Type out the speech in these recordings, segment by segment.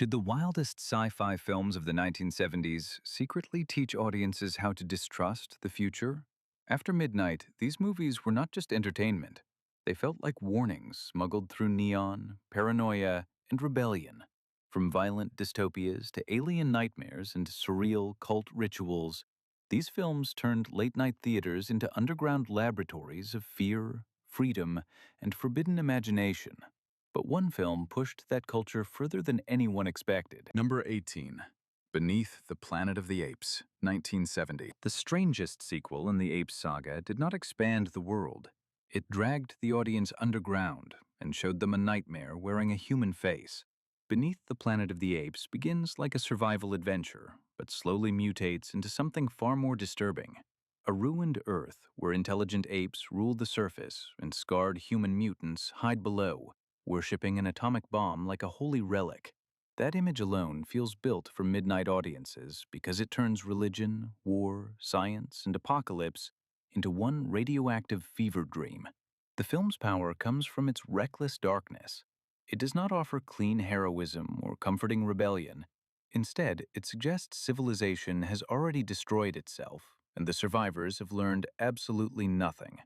Did the wildest sci-fi films of the 1970s secretly teach audiences how to distrust the future? After Midnight, these movies were not just entertainment. They felt like warnings smuggled through neon, paranoia, and rebellion. From violent dystopias to alien nightmares and surreal cult rituals, these films turned late-night theaters into underground laboratories of fear, freedom, and forbidden imagination. But one film pushed that culture further than anyone expected. Number 18. Beneath the Planet of the Apes, 1970. The strangest sequel in the Apes saga did not expand the world. It dragged the audience underground and showed them a nightmare wearing a human face. Beneath the Planet of the Apes begins like a survival adventure, but slowly mutates into something far more disturbing. A ruined Earth where intelligent apes rule the surface and scarred human mutants hide below, worshipping an atomic bomb like a holy relic. That image alone feels built for midnight audiences because it turns religion, war, science, and apocalypse into one radioactive fever dream. The film's power comes from its reckless darkness. It does not offer clean heroism or comforting rebellion. Instead, it suggests civilization has already destroyed itself, and the survivors have learned absolutely nothing.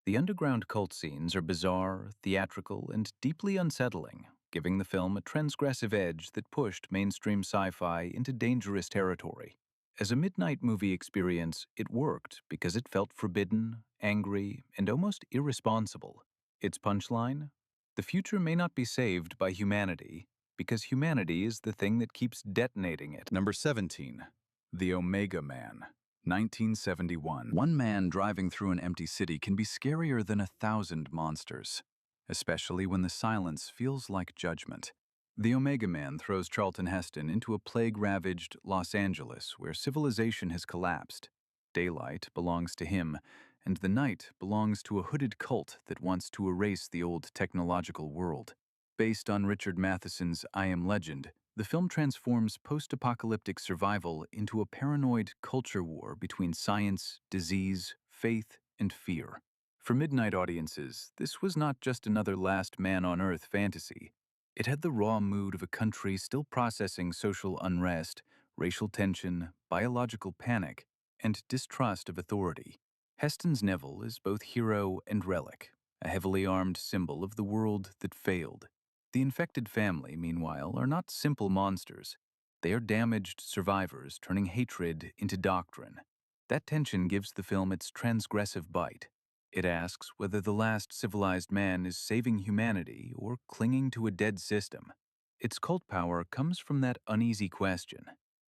The underground cult scenes are bizarre, theatrical, and deeply unsettling, giving the film a transgressive edge that pushed mainstream sci-fi into dangerous territory. As a midnight movie experience, it worked because it felt forbidden, angry, and almost irresponsible. Its punchline? The future may not be saved by humanity, because humanity is the thing that keeps detonating it. Number 17. The Omega Man, 1971. One man driving through an empty city can be scarier than 1,000 monsters, especially when the silence feels like judgment. The Omega Man throws Charlton Heston into a plague-ravaged Los Angeles where civilization has collapsed. Daylight belongs to him, and the night belongs to a hooded cult that wants to erase the old technological world. Based on Richard Matheson's I Am Legend, the film transforms post-apocalyptic survival into a paranoid culture war between science, disease, faith, and fear. For midnight audiences, this was not just another Last Man on Earth fantasy. It had the raw mood of a country still processing social unrest, racial tension, biological panic, and distrust of authority. Heston's Neville is both hero and relic, a heavily armed symbol of the world that failed. The infected family, meanwhile, are not simple monsters. They are damaged survivors turning hatred into doctrine. That tension gives the film its transgressive bite. It asks whether the last civilized man is saving humanity or clinging to a dead system. Its cult power comes from that uneasy question.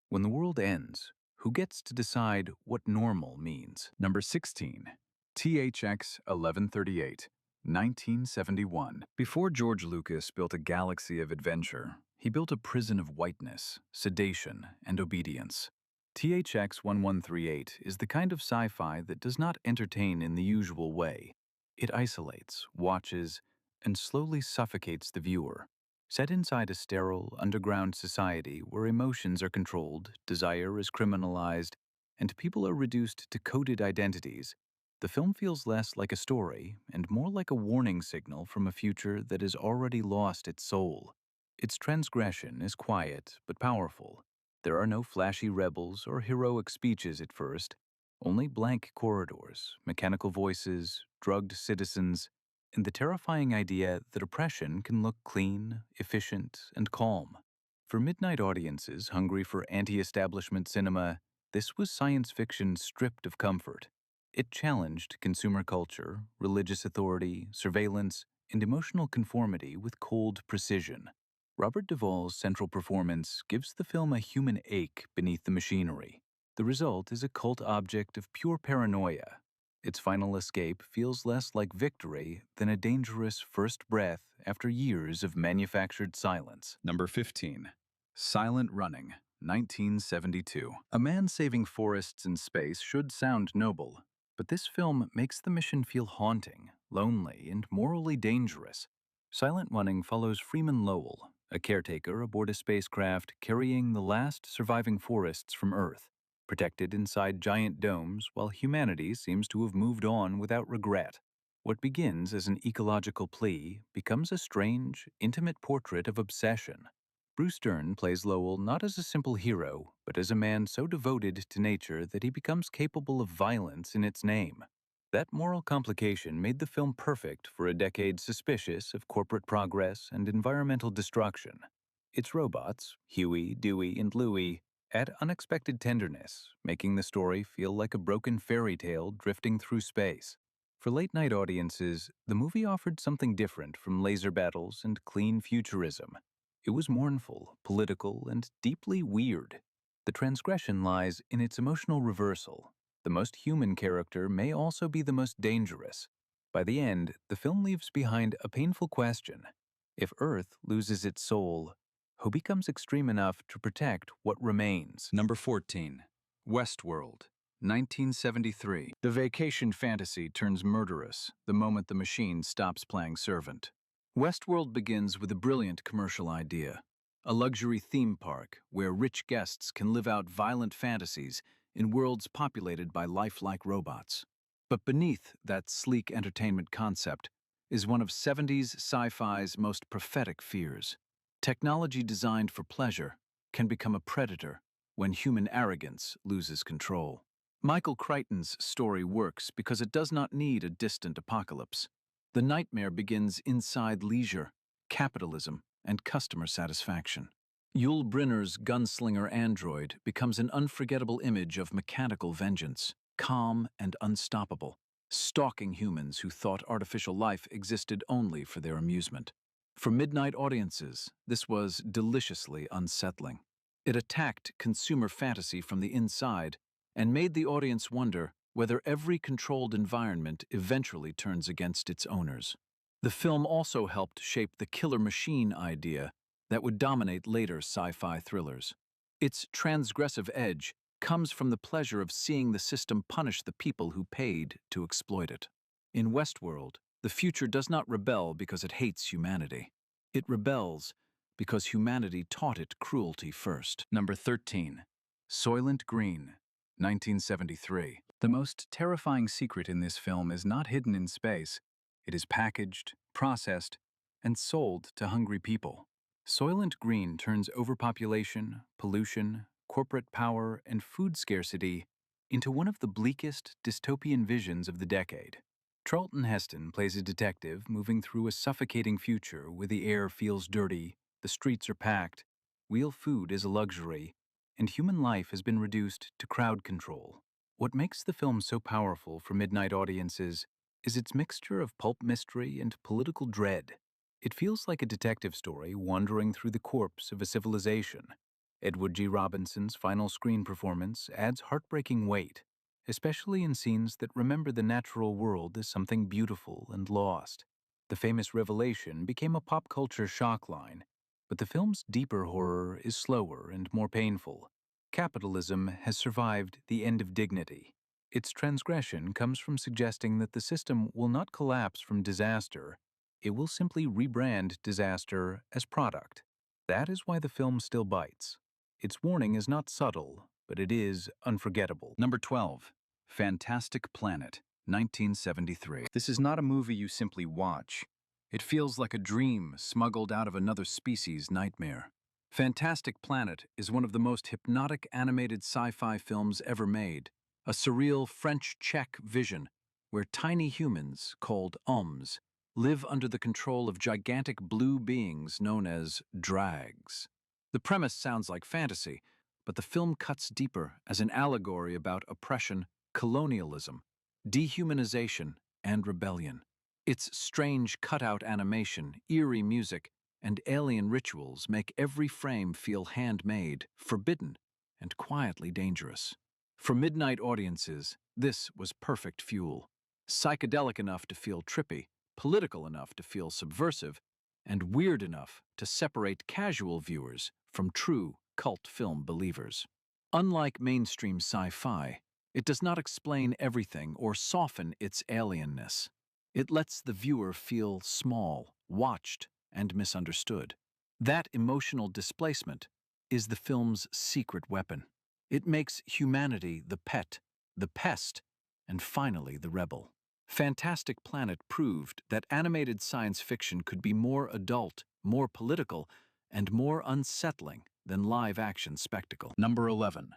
When the world ends, who gets to decide what normal means? Number 16. THX 1138, 1971. Before George Lucas built a galaxy of adventure, he built a prison of whiteness, sedation, and obedience. THX 1138 is the kind of sci-fi that does not entertain in the usual way. It isolates, watches, and slowly suffocates the viewer. Set inside a sterile, underground society where emotions are controlled, desire is criminalized, and people are reduced to coded identities, the film feels less like a story and more like a warning signal from a future that has already lost its soul. Its transgression is quiet but powerful. There are no flashy rebels or heroic speeches at first, only blank corridors, mechanical voices, drugged citizens, and the terrifying idea that oppression can look clean, efficient, and calm. For midnight audiences hungry for anti-establishment cinema, this was science fiction stripped of comfort. It challenged consumer culture, religious authority, surveillance, and emotional conformity with cold precision. Robert Duvall's central performance gives the film a human ache beneath the machinery. The result is a cult object of pure paranoia. Its final escape feels less like victory than a dangerous first breath after years of manufactured silence. Number 15. Silent Running, 1972. A man saving forests in space should sound noble, but this film makes the mission feel haunting, lonely, and morally dangerous. Silent Running follows Freeman Lowell, a caretaker aboard a spacecraft carrying the last surviving forests from Earth, protected inside giant domes while humanity seems to have moved on without regret. What begins as an ecological plea becomes a strange, intimate portrait of obsession. Bruce Dern plays Lowell not as a simple hero, but as a man so devoted to nature that he becomes capable of violence in its name. That moral complication made the film perfect for a decade suspicious of corporate progress and environmental destruction. Its robots, Huey, Dewey, and Louie, add unexpected tenderness, making the story feel like a broken fairy tale drifting through space. For late-night audiences, the movie offered something different from laser battles and clean futurism. It was mournful, political, and deeply weird. The transgression lies in its emotional reversal. The most human character may also be the most dangerous. By the end, the film leaves behind a painful question. If Earth loses its soul, who becomes extreme enough to protect what remains? Number 14. Westworld, 1973. The vacation fantasy turns murderous the moment the machine stops playing servant. Westworld begins with a brilliant commercial idea. A luxury theme park where rich guests can live out violent fantasies in worlds populated by lifelike robots. But beneath that sleek entertainment concept is one of 70s sci-fi's most prophetic fears. Technology designed for pleasure can become a predator when human arrogance loses control. Michael Crichton's story works because it does not need a distant apocalypse. The nightmare begins inside leisure, capitalism, and customer satisfaction. Yul Brynner's gunslinger android becomes an unforgettable image of mechanical vengeance, calm and unstoppable, stalking humans who thought artificial life existed only for their amusement. For midnight audiences, this was deliciously unsettling. It attacked consumer fantasy from the inside and made the audience wonder whether every controlled environment eventually turns against its owners. The film also helped shape the killer machine idea that would dominate later sci-fi thrillers. Its transgressive edge comes from the pleasure of seeing the system punish the people who paid to exploit it. In Westworld, the future does not rebel because it hates humanity. It rebels because humanity taught it cruelty first. Number 13. Soylent Green, 1973. The most terrifying secret in this film is not hidden in space. It is packaged, processed, and sold to hungry people. Soylent Green turns overpopulation, pollution, corporate power, and food scarcity into one of the bleakest dystopian visions of the decade. Charlton Heston plays a detective moving through a suffocating future where the air feels dirty, the streets are packed, real food is a luxury, and human life has been reduced to crowd control. What makes the film so powerful for midnight audiences is its mixture of pulp mystery and political dread. It feels like a detective story wandering through the corpse of a civilization. Edward G. Robinson's final screen performance adds heartbreaking weight, especially in scenes that remember the natural world as something beautiful and lost. The famous revelation became a pop culture shock line, but the film's deeper horror is slower and more painful. Capitalism has survived the end of dignity. Its transgression comes from suggesting that the system will not collapse from disaster. It will simply rebrand disaster as product. That is why the film still bites. Its warning is not subtle, but it is unforgettable. Number 12. Fantastic Planet, 1973. This is not a movie you simply watch. It feels like a dream smuggled out of another species' nightmare. Fantastic Planet is one of the most hypnotic animated sci-fi films ever made, a surreal French-Czech vision where tiny humans, called ums, live under the control of gigantic blue beings known as drags. The premise sounds like fantasy, but the film cuts deeper as an allegory about oppression, colonialism, dehumanization, and rebellion. Its strange cutout animation, eerie music, and alien rituals make every frame feel handmade, forbidden, and quietly dangerous. For midnight audiences, this was perfect fuel. Psychedelic enough to feel trippy, political enough to feel subversive, and weird enough to separate casual viewers from true cult film believers. Unlike mainstream sci-fi, it does not explain everything or soften its alienness. It lets the viewer feel small, watched, and misunderstood. That emotional displacement is the film's secret weapon. It makes humanity the pet, the pest, and finally the rebel. Fantastic Planet proved that animated science fiction could be more adult, more political, and more unsettling than live-action spectacle. Number 11.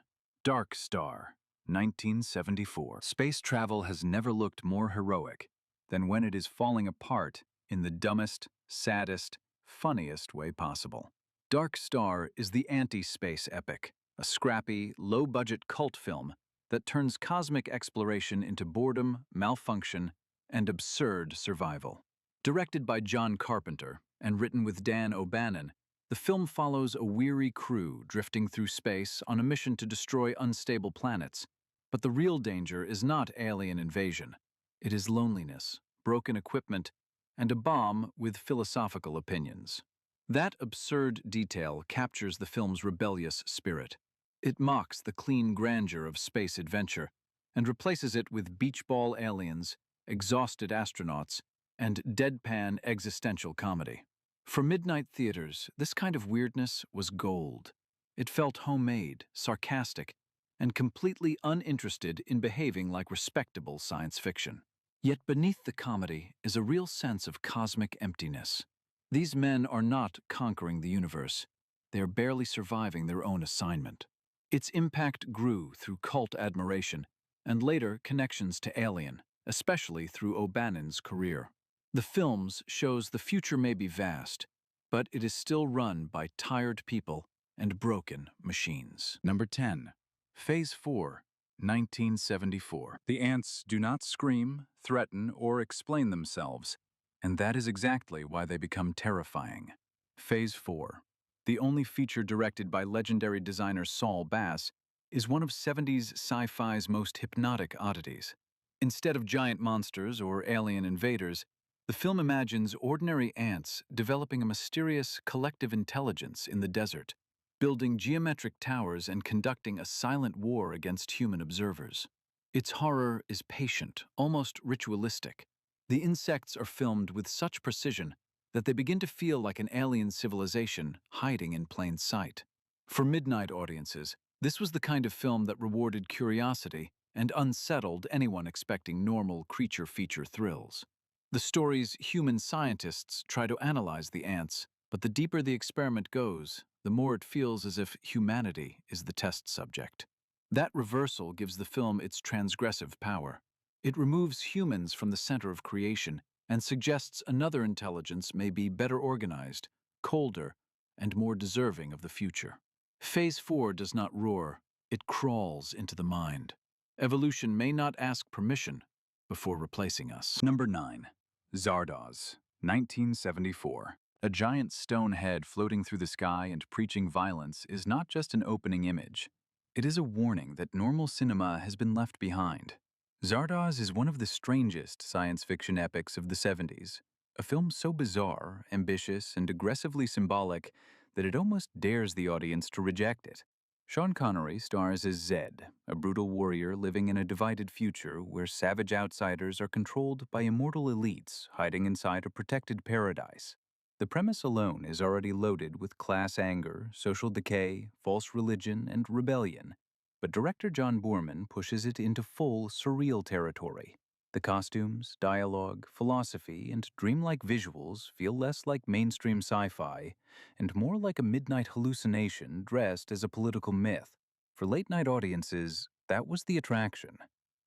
Dark Star, 1974. Space travel has never looked more heroic than when it is falling apart in the dumbest, saddest, funniest way possible. Dark Star is the anti-space epic, a scrappy, low-budget cult film that turns cosmic exploration into boredom, malfunction, and absurd survival. Directed by John Carpenter and written with Dan O'Bannon, the film follows a weary crew drifting through space on a mission to destroy unstable planets. But the real danger is not alien invasion. It is loneliness, broken equipment, and a bomb with philosophical opinions. That absurd detail captures the film's rebellious spirit. It mocks the clean grandeur of space adventure and replaces it with beach ball aliens, exhausted astronauts, and deadpan existential comedy. For Midnite theaters, this kind of weirdness was gold. It felt homemade, sarcastic, and completely uninterested in behaving like respectable science fiction. Yet beneath the comedy is a real sense of cosmic emptiness. These men are not conquering the universe. They are barely surviving their own assignment. Its impact grew through cult admiration and later connections to Alien, especially through O'Bannon's career. The films shows the future may be vast, but it is still run by tired people and broken machines. Number 10. Phase 4, 1974. The ants do not scream, threaten, or explain themselves, and that is exactly why they become terrifying. Phase 4, the only feature directed by legendary designer Saul Bass, is one of 70s sci-fi's most hypnotic oddities. Instead of giant monsters or alien invaders, the film imagines ordinary ants developing a mysterious collective intelligence in the desert, building geometric towers and conducting a silent war against human observers. Its horror is patient, almost ritualistic. The insects are filmed with such precision that they begin to feel like an alien civilization hiding in plain sight. For Midnite audiences, this was the kind of film that rewarded curiosity and unsettled anyone expecting normal creature feature thrills. The story's human scientists try to analyze the ants, but the deeper the experiment goes, the more it feels as if humanity is the test subject. That reversal gives the film its transgressive power. It removes humans from the center of creation and suggests another intelligence may be better organized, colder, and more deserving of the future. Phase 4 does not roar, it crawls into the mind. Evolution may not ask permission before replacing us. Number 9. Zardoz, 1974. A giant stone head floating through the sky and preaching violence is not just an opening image. It is a warning that normal cinema has been left behind. Zardoz is one of the strangest science fiction epics of the 70s, a film so bizarre, ambitious, and aggressively symbolic that it almost dares the audience to reject it. Sean Connery stars as Zed, a brutal warrior living in a divided future where savage outsiders are controlled by immortal elites hiding inside a protected paradise. The premise alone is already loaded with class anger, social decay, false religion, and rebellion. But director John Boorman pushes it into full surreal territory. The costumes, dialogue, philosophy, and dreamlike visuals feel less like mainstream sci-fi and more like a midnight hallucination dressed as a political myth. For late-night audiences, that was the attraction.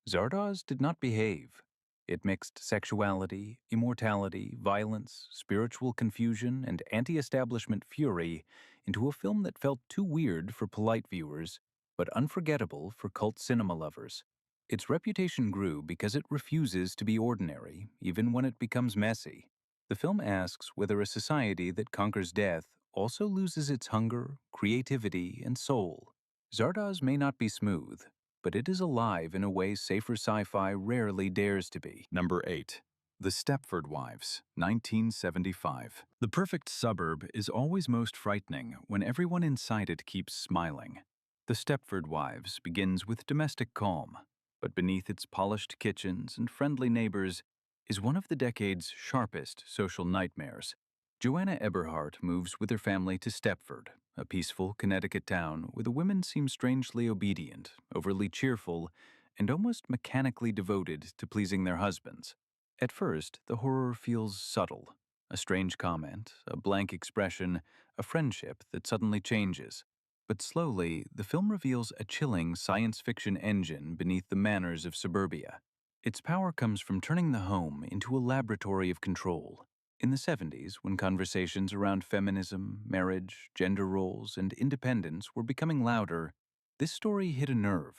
Zardoz did not behave. It mixed sexuality, immortality, violence, spiritual confusion, and anti-establishment fury into a film that felt too weird for polite viewers, but unforgettable for cult cinema lovers. Its reputation grew because it refuses to be ordinary, even when it becomes messy. The film asks whether a society that conquers death also loses its hunger, creativity, and soul. Zardoz may not be smooth, but it is alive in a way safer sci-fi rarely dares to be. Number 8. The Stepford Wives, 1975. The perfect suburb is always most frightening when everyone inside it keeps smiling. The Stepford Wives begins with domestic calm, but beneath its polished kitchens and friendly neighbors is one of the decade's sharpest social nightmares. Joanna Eberhardt moves with her family to Stepford, a peaceful Connecticut town where the women seem strangely obedient, overly cheerful, and almost mechanically devoted to pleasing their husbands. At first, the horror feels subtle. A strange comment, a blank expression, a friendship that suddenly changes. But slowly, the film reveals a chilling science fiction engine beneath the manners of suburbia. Its power comes from turning the home into a laboratory of control. In the 70s, when conversations around feminism, marriage, gender roles, and independence were becoming louder, this story hit a nerve.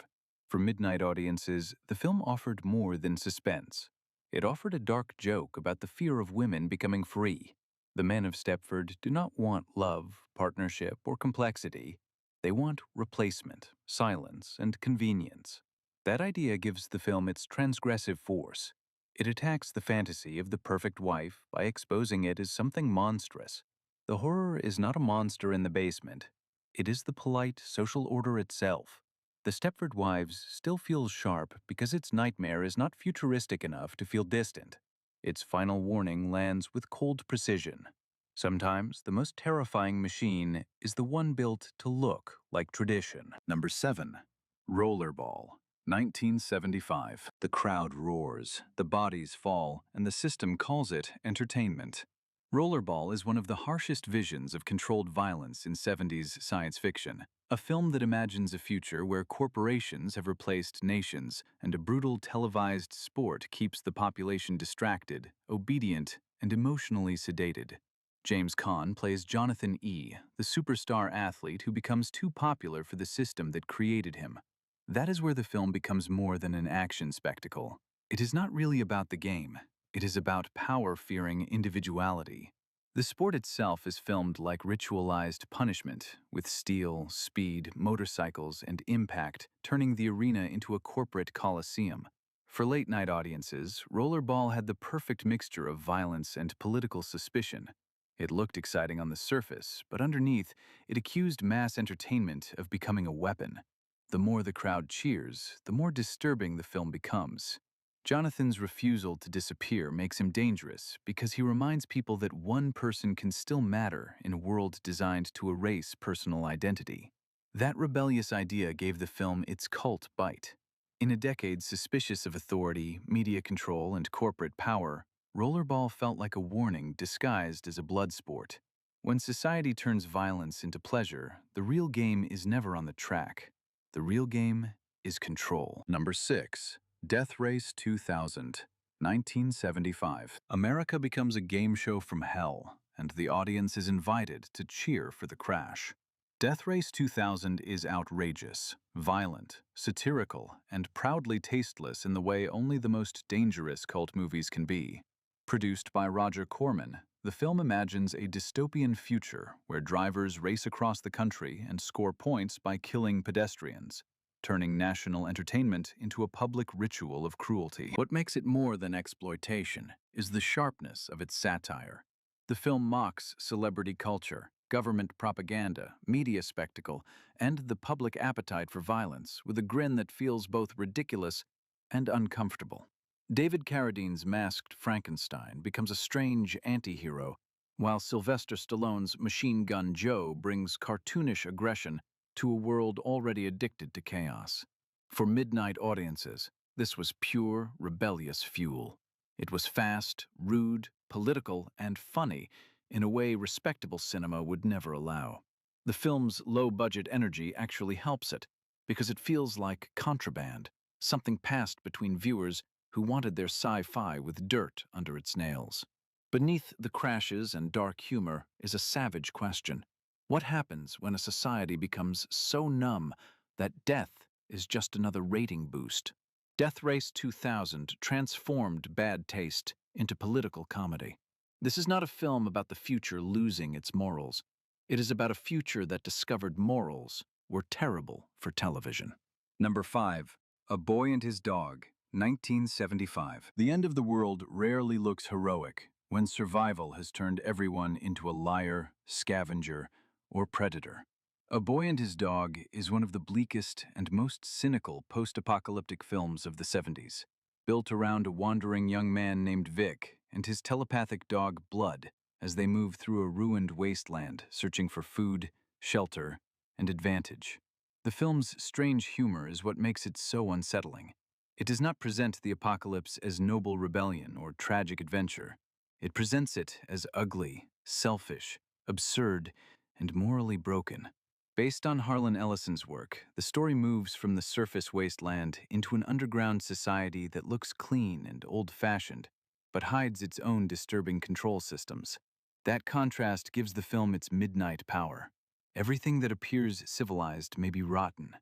For midnight audiences, the film offered more than suspense. It offered a dark joke about the fear of women becoming free. The men of Stepford do not want love, partnership, or complexity. They want replacement, silence, and convenience. That idea gives the film its transgressive force. It attacks the fantasy of the perfect wife by exposing it as something monstrous. The horror is not a monster in the basement. It is the polite social order itself. The Stepford Wives still feels sharp because its nightmare is not futuristic enough to feel distant. Its final warning lands with cold precision. Sometimes the most terrifying machine is the one built to look like tradition. Number 7. Rollerball, 1975. The crowd roars, the bodies fall, and the system calls it entertainment. Rollerball is one of the harshest visions of controlled violence in 70s science fiction. A film that imagines a future where corporations have replaced nations and a brutal televised sport keeps the population distracted, obedient, and emotionally sedated. James Caan plays Jonathan E., the superstar athlete who becomes too popular for the system that created him. That is where the film becomes more than an action spectacle. It is not really about the game. It is about power-fearing individuality. The sport itself is filmed like ritualized punishment, with steel, speed, motorcycles, and impact turning the arena into a corporate coliseum. For late-night audiences, Rollerball had the perfect mixture of violence and political suspicion. It looked exciting on the surface, but underneath, it accused mass entertainment of becoming a weapon. The more the crowd cheers, the more disturbing the film becomes. Jonathan's refusal to disappear makes him dangerous because he reminds people that one person can still matter in a world designed to erase personal identity. That rebellious idea gave the film its cult bite. In a decade suspicious of authority, media control, and corporate power, Rollerball felt like a warning disguised as a blood sport. When society turns violence into pleasure, the real game is never on the track. The real game is control. Number 6. Death Race 2000, 1975. America becomes a game show from hell, and the audience is invited to cheer for the crash. Death Race 2000 is outrageous, violent, satirical, and proudly tasteless in the way only the most dangerous cult movies can be. Produced by Roger Corman, the film imagines a dystopian future where drivers race across the country and score points by killing pedestrians, turning national entertainment into a public ritual of cruelty. What makes it more than exploitation is the sharpness of its satire. The film mocks celebrity culture, government propaganda, media spectacle, and the public appetite for violence with a grin that feels both ridiculous and uncomfortable. David Carradine's masked Frankenstein becomes a strange anti-hero, while Sylvester Stallone's Machine Gun Joe brings cartoonish aggression to a world already addicted to chaos. For midnight audiences, this was pure, rebellious fuel. It was fast, rude, political, and funny in a way respectable cinema would never allow. The film's low-budget energy actually helps it, because it feels like contraband, something passed between viewers who wanted their sci-fi with dirt under its nails. Beneath the crashes and dark humor is a savage question. What happens when a society becomes so numb that death is just another rating boost? Death Race 2000 transformed bad taste into political comedy. This is not a film about the future losing its morals. It is about a future that discovered morals were terrible for television. Number 5. A Boy and His Dog, 1975. The end of the world rarely looks heroic when survival has turned everyone into a liar, scavenger, or predator. A Boy and His Dog is one of the bleakest and most cynical post-apocalyptic films of the 70s, built around a wandering young man named Vic and his telepathic dog Blood as they move through a ruined wasteland searching for food, shelter, and advantage. The film's strange humor is what makes it so unsettling. It does not present the apocalypse as noble rebellion or tragic adventure. It presents it as ugly, selfish, absurd, and morally broken. Based on Harlan Ellison's work, the story moves from the surface wasteland into an underground society that looks clean and old-fashioned, but hides its own disturbing control systems. That contrast gives the film its midnight power. Everything that appears civilized may be rotten,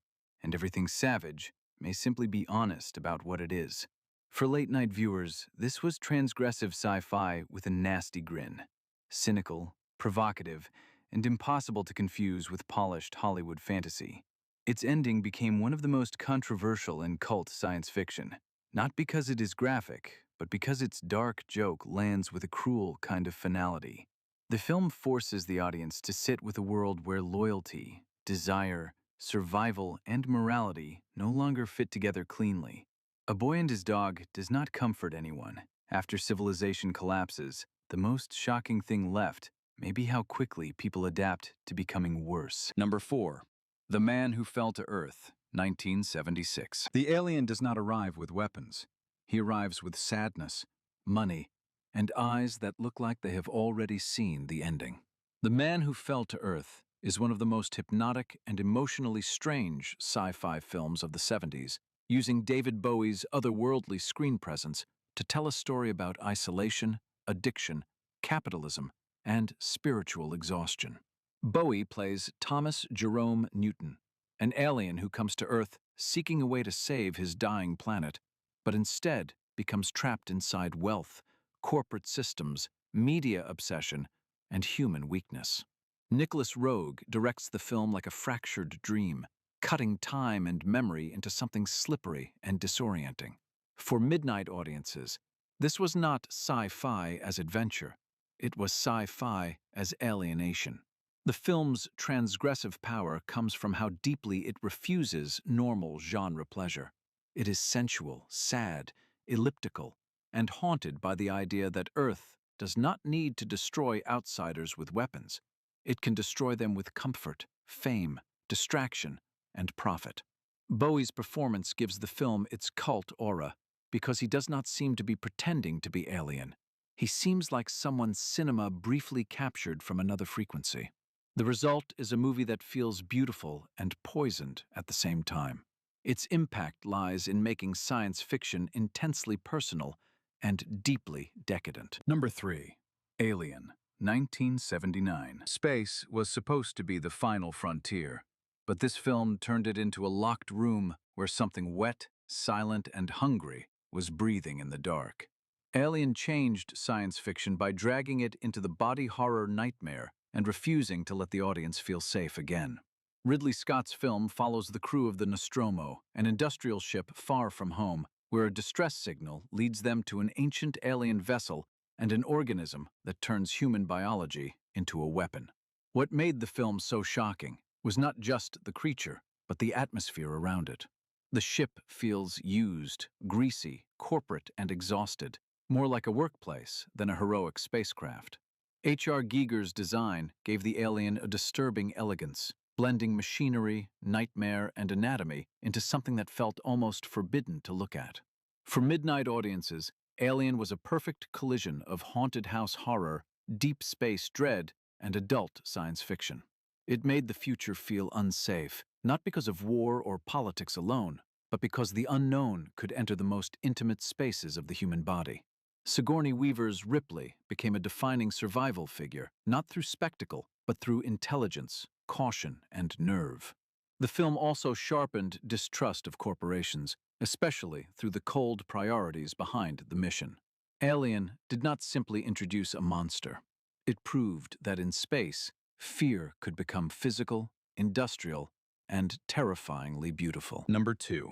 and everything savage may simply be honest about what it is. For late-night viewers, this was transgressive sci-fi with a nasty grin. Cynical, provocative, and impossible to confuse with polished Hollywood fantasy. Its ending became one of the most controversial in cult science fiction, not because it is graphic, but because its dark joke lands with a cruel kind of finality. The film forces the audience to sit with a world where loyalty, desire, survival, and morality no longer fit together cleanly. A Boy and His Dog does not comfort anyone. After civilization collapses, the most shocking thing left may be how quickly people adapt to becoming worse. Number 4. The Man Who Fell to Earth, 1976. The alien does not arrive with weapons. He arrives with sadness, money, and eyes that look like they have already seen the ending. The Man Who Fell to Earth is one of the most hypnotic and emotionally strange sci-fi films of the 70s, using David Bowie's otherworldly screen presence to tell a story about isolation, addiction, capitalism, and spiritual exhaustion. Bowie plays Thomas Jerome Newton, an alien who comes to Earth seeking a way to save his dying planet, but instead becomes trapped inside wealth, corporate systems, media obsession, and human weakness. Nicholas Roeg directs the film like a fractured dream, cutting time and memory into something slippery and disorienting. For midnight audiences, this was not sci-fi as adventure. It was sci-fi as alienation. The film's transgressive power comes from how deeply it refuses normal genre pleasure. It is sensual, sad, elliptical, and haunted by the idea that Earth does not need to destroy outsiders with weapons. It can destroy them with comfort, fame, distraction, and profit. Bowie's performance gives the film its cult aura because he does not seem to be pretending to be alien. He seems like someone cinema briefly captured from another frequency. The result is a movie that feels beautiful and poisoned at the same time. Its impact lies in making science fiction intensely personal and deeply decadent. Number 3. Alien, 1979. Space was supposed to be the final frontier, but this film turned it into a locked room where something wet, silent, and hungry was breathing in the dark. Alien changed science fiction by dragging it into the body horror nightmare and refusing to let the audience feel safe again. Ridley Scott's film follows the crew of the Nostromo, an industrial ship far from home, where a distress signal leads them to an ancient alien vessel and an organism that turns human biology into a weapon. What made the film so shocking was not just the creature, but the atmosphere around it. The ship feels used, greasy, corporate, and exhausted, more like a workplace than a heroic spacecraft. H.R. Giger's design gave the alien a disturbing elegance, blending machinery, nightmare, and anatomy into something that felt almost forbidden to look at. For midnight audiences, Alien was a perfect collision of haunted house horror, deep space dread, and adult science fiction. It made the future feel unsafe, not because of war or politics alone, but because the unknown could enter the most intimate spaces of the human body. Sigourney Weaver's Ripley became a defining survival figure, not through spectacle, but through intelligence, caution, and nerve. The film also sharpened distrust of corporations, especially through the cold priorities behind the mission. Alien did not simply introduce a monster. It proved that in space, fear could become physical, industrial, and terrifyingly beautiful. Number 2.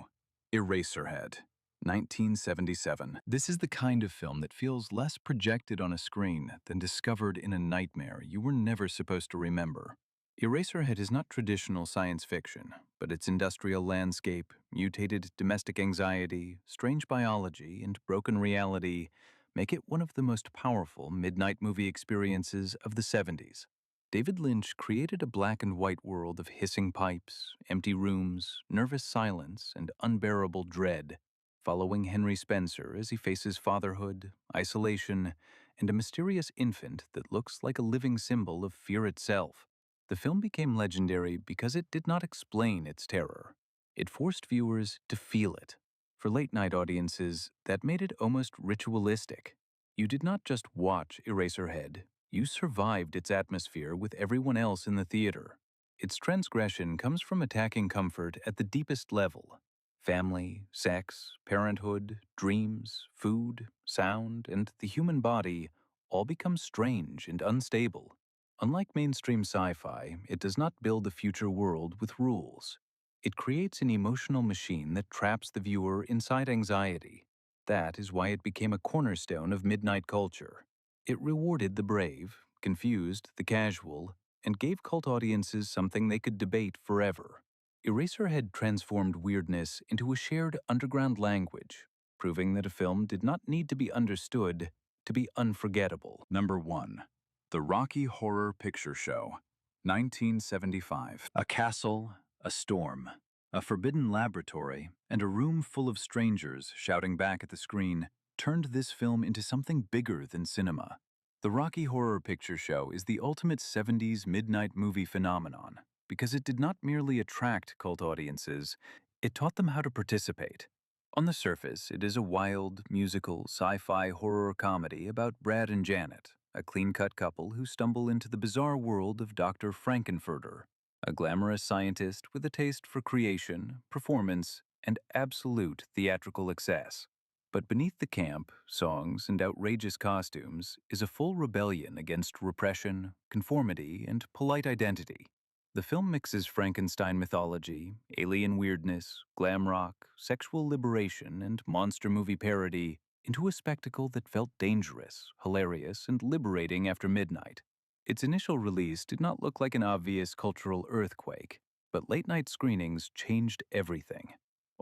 Eraserhead, 1977. This is the kind of film that feels less projected on a screen than discovered in a nightmare you were never supposed to remember. Eraserhead is not traditional science fiction, but its industrial landscape, mutated domestic anxiety, strange biology, and broken reality make it one of the most powerful midnight movie experiences of the 70s. David Lynch created a black and white world of hissing pipes, empty rooms, nervous silence, and unbearable dread, following Henry Spencer as he faces fatherhood, isolation, and a mysterious infant that looks like a living symbol of fear itself. The film became legendary because it did not explain its terror. It forced viewers to feel it. For late-night audiences, that made it almost ritualistic. You did not just watch Eraserhead, you survived its atmosphere with everyone else in the theater. Its transgression comes from attacking comfort at the deepest level. Family, sex, parenthood, dreams, food, sound, and the human body all become strange and unstable. Unlike mainstream sci-fi, it does not build a future world with rules. It creates an emotional machine that traps the viewer inside anxiety. That is why it became a cornerstone of midnight culture. It rewarded the brave, confused the casual, and gave cult audiences something they could debate forever. Eraserhead transformed weirdness into a shared underground language, proving that a film did not need to be understood to be unforgettable. Number 1. The Rocky Horror Picture Show, 1975. A castle, a storm, a forbidden laboratory, and a room full of strangers shouting back at the screen turned this film into something bigger than cinema. The Rocky Horror Picture Show is the ultimate 70s midnight movie phenomenon because it did not merely attract cult audiences, it taught them how to participate. On the surface, it is a wild, musical, sci-fi horror comedy about Brad and Janet, a clean-cut couple who stumble into the bizarre world of Dr. Frankenfurter, a glamorous scientist with a taste for creation, performance, and absolute theatrical excess. But beneath the camp, songs, and outrageous costumes is a full rebellion against repression, conformity, and polite identity. The film mixes Frankenstein mythology, alien weirdness, glam rock, sexual liberation, and monster movie parody into a spectacle that felt dangerous, hilarious, and liberating after midnight. Its initial release did not look like an obvious cultural earthquake, but late-night screenings changed everything.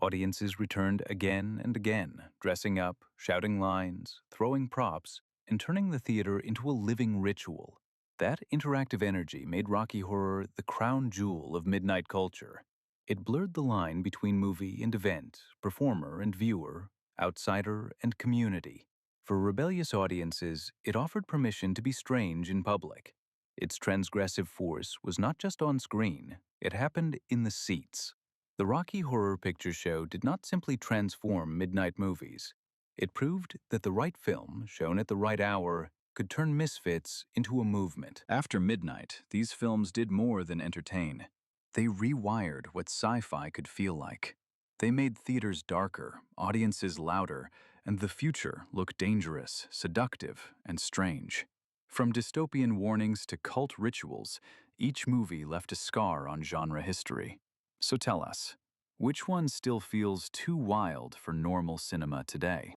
Audiences returned again and again, dressing up, shouting lines, throwing props, and turning the theater into a living ritual. That interactive energy made Rocky Horror the crown jewel of midnight culture. It blurred the line between movie and event, performer and viewer, outsider and community. For rebellious audiences, it offered permission to be strange in public. Its transgressive force was not just on screen, it happened in the seats. The Rocky Horror Picture Show did not simply transform midnight movies. It proved that the right film, shown at the right hour, could turn misfits into a movement. After midnight, these films did more than entertain. They rewired what sci-fi could feel like. They made theaters darker, audiences louder, and the future look dangerous, seductive, and strange. From dystopian warnings to cult rituals, each movie left a scar on genre history. So tell us, which one still feels too wild for normal cinema today?